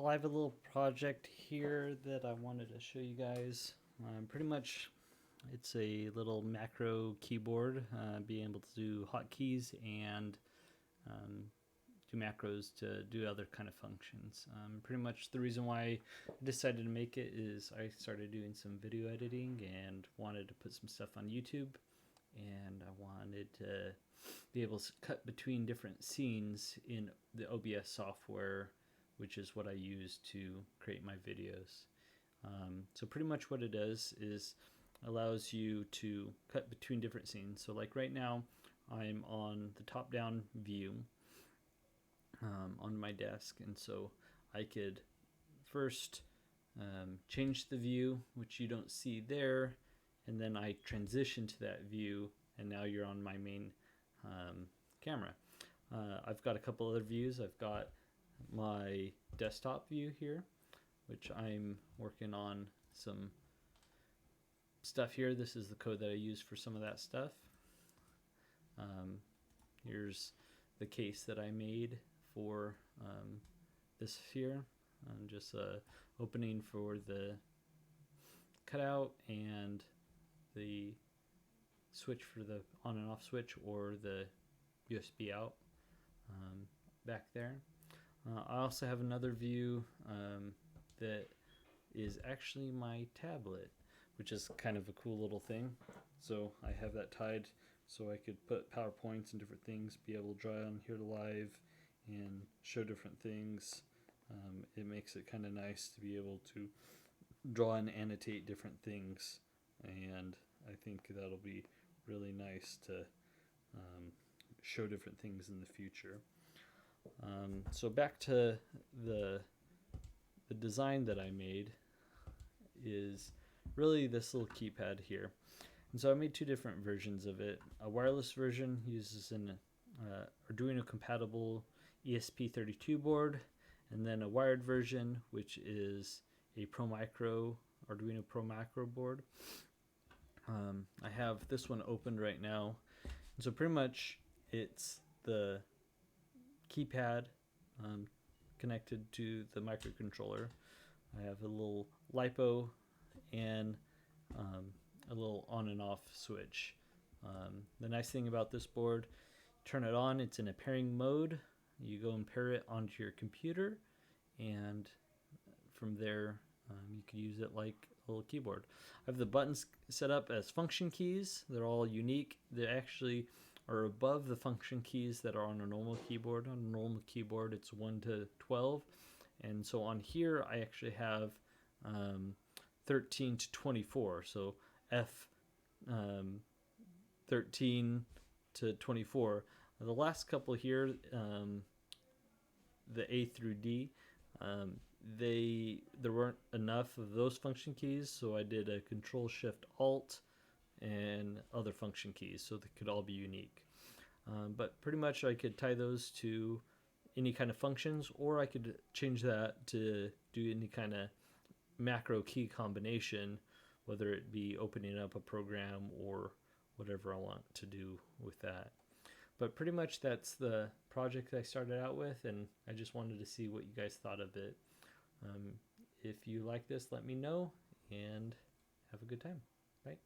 Well, I have a little project here that I wanted to show you guys. Pretty much, it's a little macro keyboard, being able to do hotkeys and um, do macros to do other kind of functions. Pretty much the reason why I decided to make it is I started doing some video editing and wanted to put some stuff on YouTube, and I wanted to be able to cut between different scenes in the OBS software, which is what I use to create my videos. So pretty much what it does is allows you to cut between different scenes. So like right now, I'm on the top-down view on my desk, and so I could first change the view, which you don't see there, and then I transition to that view, and now you're on my main camera. I've got a couple other views. I've got my desktop view here, which I'm working on some stuff here. This is the code that I use for some of that stuff. Here's the case that I made for this here. Just a opening for the cutout and the switch for the on and off switch, or the USB out back there. I also have another view that is actually my tablet, which is kind of a cool little thing. So I have that tied so I could put PowerPoints and different things, be able to draw on here live and show different things. It makes it kind of nice to be able to draw and annotate different things, and I think that'll be really nice to show different things in the future. So back to the design that I made is really this little keypad here. And so I made two different versions of it. A wireless version uses an Arduino compatible ESP32 board, and then a wired version, which is a ProMicro, Arduino ProMicro board. I have this one opened right now. And so pretty much it's the keypad connected to the microcontroller. I have a little LiPo and a little on and off switch. The nice thing about this board, turn it on, it's in a pairing mode. You go and pair it onto your computer, and from there you can use it like a little keyboard. I have the buttons set up as function keys. They're all unique. They actually are above the function keys that are on a normal keyboard. On a normal keyboard, it's 1 to 12. And so on here, I actually have 13 to 24. So F 13 to 24. The last couple here, the A through D, there weren't enough of those function keys, so I did a Control Shift Alt and other function keys, so they could all be unique. But pretty much I could tie those to any kind of functions, or I could change that to do any kind of macro key combination, whether it be opening up a program or whatever I want to do with that. But pretty much that's the project I started out with, and I just wanted to see what you guys thought of it. If you like this, let me know, and have a good time. Bye.